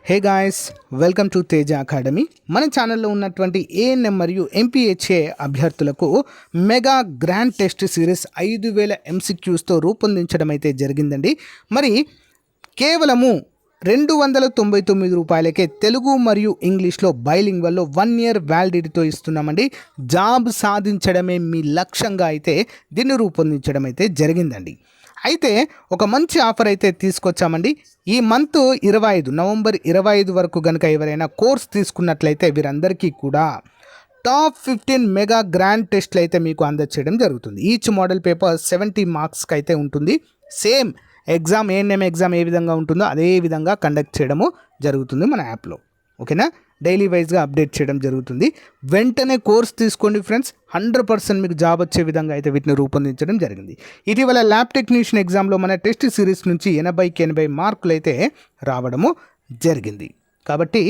Hey guys, welcome to Teja academy. మన ఛానల్లో ఉన్నటువంటి ఏఎన్ఎం మరియు ఎంపీహెచ్ఏ అభ్యర్థులకు మెగా గ్రాండ్ టెస్ట్ సిరీస్ 5000 ఎంసీక్యూస్తో రూపొందించడం అయితే జరిగిందండి. మరి కేవలము ₹299 తెలుగు మరియు ఇంగ్లీష్లో బైలింగ్వల్లో 1 ఇయర్ వ్యాలిడిటీతో ఇస్తున్నామండి. జాబ్ సాధించడమే మీ లక్ష్యంగా అయితే దీన్ని రూపొందించడం అయితే జరిగిందండి. అయితే ఒక మంచి ఆఫర్ అయితే తీసుకొచ్చామండి. ఈ మంత్ నవంబర్ 25 వరకు కనుక ఎవరైనా కోర్స్ తీసుకున్నట్లయితే వీరందరికీ కూడా టాప్ 15 మెగా గ్రాండ్ టెస్ట్లు అయితే మీకు అందచేయడం జరుగుతుంది. ఈచ్ మోడల్ పేపర్ 70 మార్క్స్కి అయితే ఉంటుంది. సేమ్ ఎగ్జామ్ ఏఎన్ఎం ఎగ్జామ్ ఏ విధంగా ఉంటుందో అదే విధంగా కండక్ట్ చేయడము జరుగుతుంది మన యాప్లో. ఓకేనా, డైలీ వైజ్గా అప్డేట్ చేయడం జరుగుతుంది. వెంటనే కోర్స్ తీసుకోండి ఫ్రెండ్స్, 100% మీకు జాబ్ వచ్చే విధంగా అయితే వీటిని రూపొందించడం జరిగింది. ఇటీవల ల్యాబ్ టెక్నీషియన్ ఎగ్జామ్లో మన టెస్ట్ సిరీస్ నుంచి 80కి 80 మార్కులు అయితే రావడము జరిగింది. కాబట్టి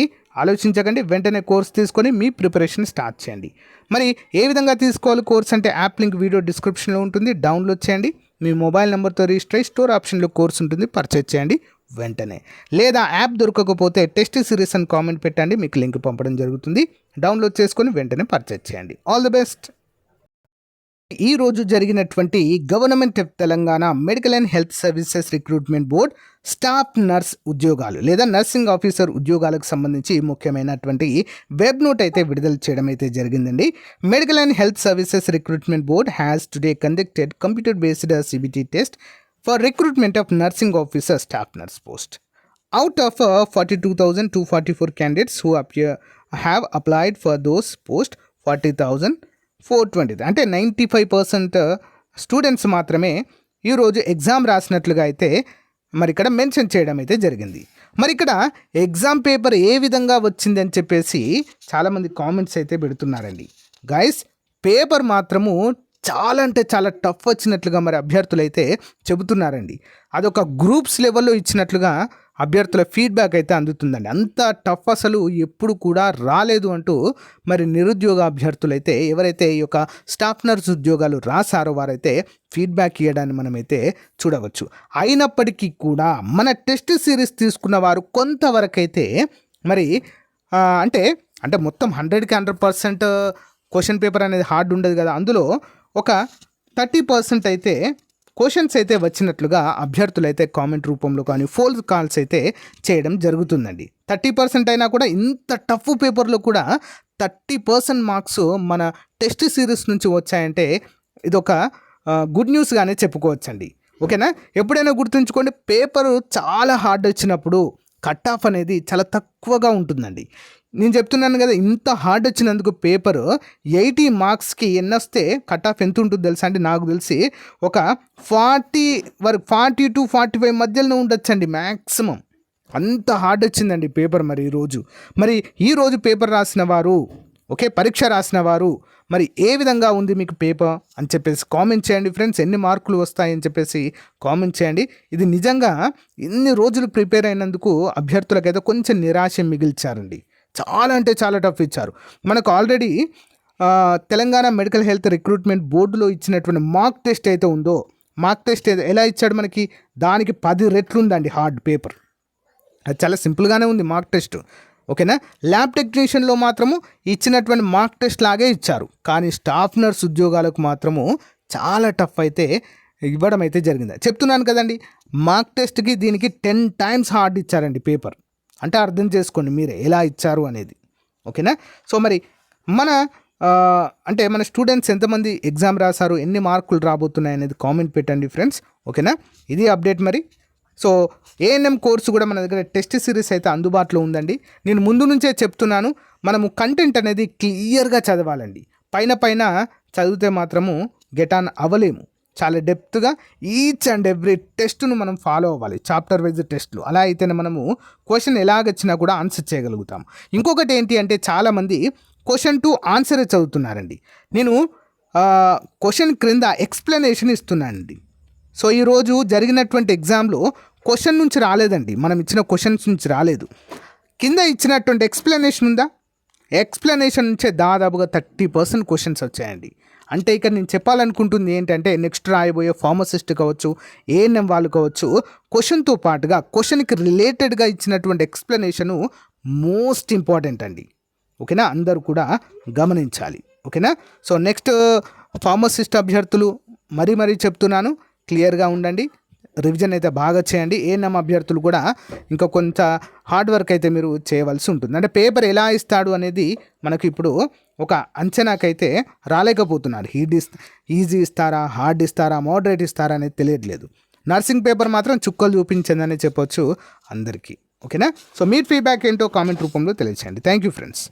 ఆలోచించకండి, వెంటనే కోర్స్ తీసుకొని మీ ప్రిపరేషన్ స్టార్ట్ చేయండి. మరి ఏ విధంగా తీసుకోవాలి కోర్స్ అంటే యాప్ లింక్ వీడియో డిస్క్రిప్షన్లో ఉంటుంది, డౌన్లోడ్ చేయండి. మీ మొబైల్ నెంబర్తో రిజిస్టర్ అయ్యి స్టోర్ ఆప్షన్లో కోర్స్ ఉంటుంది, పర్చేజ్ చేయండి వెంటనే. లేదా యాప్ దొరకకపోతే టెస్ట్ సిరీస్ అని కామెంట్ పెట్టండి, మీకు లింక్ పంపడం జరుగుతుంది. డౌన్లోడ్ చేసుకొని వెంటనే పర్చేజ్ చేయండి. All the best. ఈ రోజు జరిగినటువంటి government of Telangana medical and health services recruitment board staff nurse ఉద్యోగాలు లేదా నర్సింగ్ ఆఫీసర్ ఉద్యోగాలకు సంబంధించి ముఖ్యమైనటువంటి వెబ్ నోట్ అయితే విడుదల చేయడం అయితే జరిగిందండి. Medical and health services recruitment board has today conducted computer based CBT test for recruitment of nursing officer staff nurse post. Out of 42,244 candidates who have applied for those posts, 40,420 అంటే 95% students మాత్రమే ఈరోజు exam రాసినట్లుగా అయితే మరి ఇక్కడ mention చేయడం అయితే జరిగింది. మరి ఇక్కడ ఎగ్జామ్ పేపర్ ఏ విధంగా వచ్చింది అని చెప్పేసి చాలామంది కామెంట్స్ అయితే పెడుతున్నారండి. గైస్, పేపర్ మాత్రము చాలా అంటే చాలా టఫ్ వచ్చినట్లుగా మరి అభ్యర్థులు అయితే చెబుతున్నారండి. అదొక గ్రూప్స్ లెవెల్లో ఇచ్చినట్లుగా అభ్యర్థుల ఫీడ్బ్యాక్ అయితే అందుతుందండి. అంత టఫ్ అసలు ఎప్పుడు కూడా రాలేదు అంటూ మరి నిరుద్యోగ అభ్యర్థులు అయితే ఎవరైతే ఈ యొక్క స్టాఫ్ నర్స్ ఉద్యోగాలు రాసారో వారైతే ఫీడ్బ్యాక్ ఇవ్వడాన్ని మనమైతే చూడవచ్చు. అయినప్పటికీ కూడా మన టెస్ట్ సిరీస్ తీసుకున్న వారు కొంతవరకైతే మరి అంటే మొత్తం 100కి 100% క్వశ్చన్ పేపర్ అనేది హార్డ్ ఉండదు కదా, అందులో ఒక 30% అయితే క్వశ్చన్స్ అయితే వచ్చినట్లుగా అభ్యర్థులు అయితే కామెంట్ రూపంలో కానీ ఫోన్ కాల్స్ అయితే చేయడం జరుగుతుందండి. 30% అయినా కూడా ఇంత టఫ్ పేపర్లో కూడా 30% మార్క్స్ మన టెస్ట్ సిరీస్ నుంచి వచ్చాయంటే ఇదొక గుడ్ న్యూస్గానే చెప్పుకోవచ్చండి. ఓకేనా, ఎప్పుడైనా గుర్తుంచుకోండి, పేపరు చాలా హార్డ్ వచ్చినప్పుడు కట్ ఆఫ్ అనేది చాలా తక్కువగా ఉంటుందండి. నేను చెప్తున్నాను కదా, ఇంత హార్డ్ వచ్చినందుకు పేపరు 80 మార్క్స్కి ఎన్ని వస్తే కట్ ఆఫ్ ఎంత ఉంటుంది తెలుసా అండి? నాకు తెలిసి ఒక 40 వరకు 40 to 45 మధ్యలోనే ఉండొచ్చండి మ్యాక్సిమం. అంత హార్డ్ వచ్చిందండి పేపర్. మరి ఈరోజు పేపర్ రాసిన వారు, పరీక్ష రాసిన వారు మరి ఏ విధంగా ఉంది మీకు పేపర్ అని చెప్పేసి కామెంట్ చేయండి ఫ్రెండ్స్. ఎన్ని మార్కులు వస్తాయని చెప్పేసి కామెంట్ చేయండి. ఇది నిజంగా ఇన్ని రోజులు ప్రిపేర్ అయినందుకు అభ్యర్థులకైతే కొంచెం నిరాశ మిగిల్చారండి. చాలా అంటే చాలా టఫ్ ఇచ్చారు. మనకు already Telangana medical health recruitment బోర్డులో ఇచ్చినటువంటి మార్క్ టెస్ట్ అయితే ఉందో, మార్క్ టెస్ట్ ఎలా ఇచ్చాడు మనకి, దానికి 10 రెట్లు ఉందండి హార్డ్ పేపర్. అది చాలా సింపుల్గానే ఉంది మార్క్ టెస్ట్. ఓకేనా, ల్యాబ్ టెక్నీషియన్లో మాత్రము ఇచ్చినటువంటి మార్క్ టెస్ట్ లాగే ఇచ్చారు. కానీ స్టాఫ్ నర్స్ ఉద్యోగాలకు మాత్రము చాలా టఫ్ అయితే ఇవ్వడం అయితే జరిగింది. చెప్తున్నాను కదండి, మార్క్ టెస్ట్కి దీనికి 10 times హార్డ్ ఇచ్చారండి పేపర్. అంటే అర్థం చేసుకోండి మీరు ఎలా ఇచ్చారు అనేది. ఓకేనా, సో మరి మన స్టూడెంట్స్ ఎంతమంది ఎగ్జామ్ రాశారు, ఎన్ని మార్కులు రాబోతున్నాయి అనేది కామెంట్ పెట్టండి ఫ్రెండ్స్. ఓకేనా, ఇది అప్డేట్. మరి సో ఏఎన్ఎం కోర్సు కూడా మన దగ్గర టెస్ట్ సిరీస్ అయితే అందుబాటులో ఉందండి. నేను ముందు నుంచే చెప్తున్నాను, మనము కంటెంట్ అనేది క్లియర్గా చదవాలండి. పైన చదివితే మాత్రము గెట్ ఆన్ అవ్వలేము. చాలా డెప్త్గా ఈచ్ అండ్ ఎవ్రీ టెస్ట్ను మనం ఫాలో అవ్వాలి, చాప్టర్ వైజ్ టెస్ట్లు. అలా అయితేనే మనము క్వశ్చన్ ఎలాగొచ్చినా కూడా ఆన్సర్ చేయగలుగుతాం. ఇంకొకటి ఏంటి అంటే, చాలామంది క్వశ్చన్ టు ఆన్సరే చదువుతున్నారండి. నేను క్వశ్చన్ క్రింద ఎక్స్ప్లెనేషన్ ఇస్తున్నానండి. సో ఈరోజు జరిగినటువంటి ఎగ్జామ్లో క్వశ్చన్ నుంచి రాలేదండి, మనం ఇచ్చిన క్వశ్చన్స్ నుంచి రాలేదు. కింద ఇచ్చినటువంటి ఎక్స్ప్లెనేషన్ ఉందా, ఎక్స్ప్లెనేషన్ నుంచే దాదాపుగా 30% క్వశ్చన్స్ వచ్చాయండి. అంటే ఇక్కడ నేను చెప్పాలనుకుంటుంది ఏంటంటే నెక్స్ట్ రాయబోయే ఫార్మసిస్ట్ కావచ్చు, ఏఎన్ఎం వాళ్ళు కావచ్చు, క్వశ్చన్తో పాటుగా క్వశ్చన్కి రిలేటెడ్గా ఇచ్చినటువంటి ఎక్స్ప్లెనేషను మోస్ట్ ఇంపార్టెంట్ అండి. ఓకేనా, అందరూ కూడా గమనించాలి. ఓకేనా, సో నెక్స్ట్ ఫార్మసిస్ట్ అభ్యర్థులు మరీ చెప్తున్నాను, క్లియర్గా ఉండండి, రివిజన్ అయితే బాగా చేయండి. ఏఎన్ఎం అభ్యర్థులు కూడా ఇంకా కొంత హార్డ్ వర్క్ అయితే మీరు చేయవలసి ఉంటుంది. అంటే పేపర్ ఎలా ఇస్తాడు అనేది మనకు ఇప్పుడు ఒక అంచనాకైతే రాలేకపోతున్నారు. ఈజీ ఇస్తారా, హార్డ్ ఇస్తారా, మోడరేట్ ఇస్తారా అనేది తెలియట్లేదు. నర్సింగ్ పేపర్ మాత్రం చుక్కలు చూపించిందని చెప్పొచ్చు అందరికీ. ఓకేనా, సో మీ ఫీడ్బ్యాక్ ఏంటో కామెంట్ రూపంలో తెలియచేయండి. Thank you friends.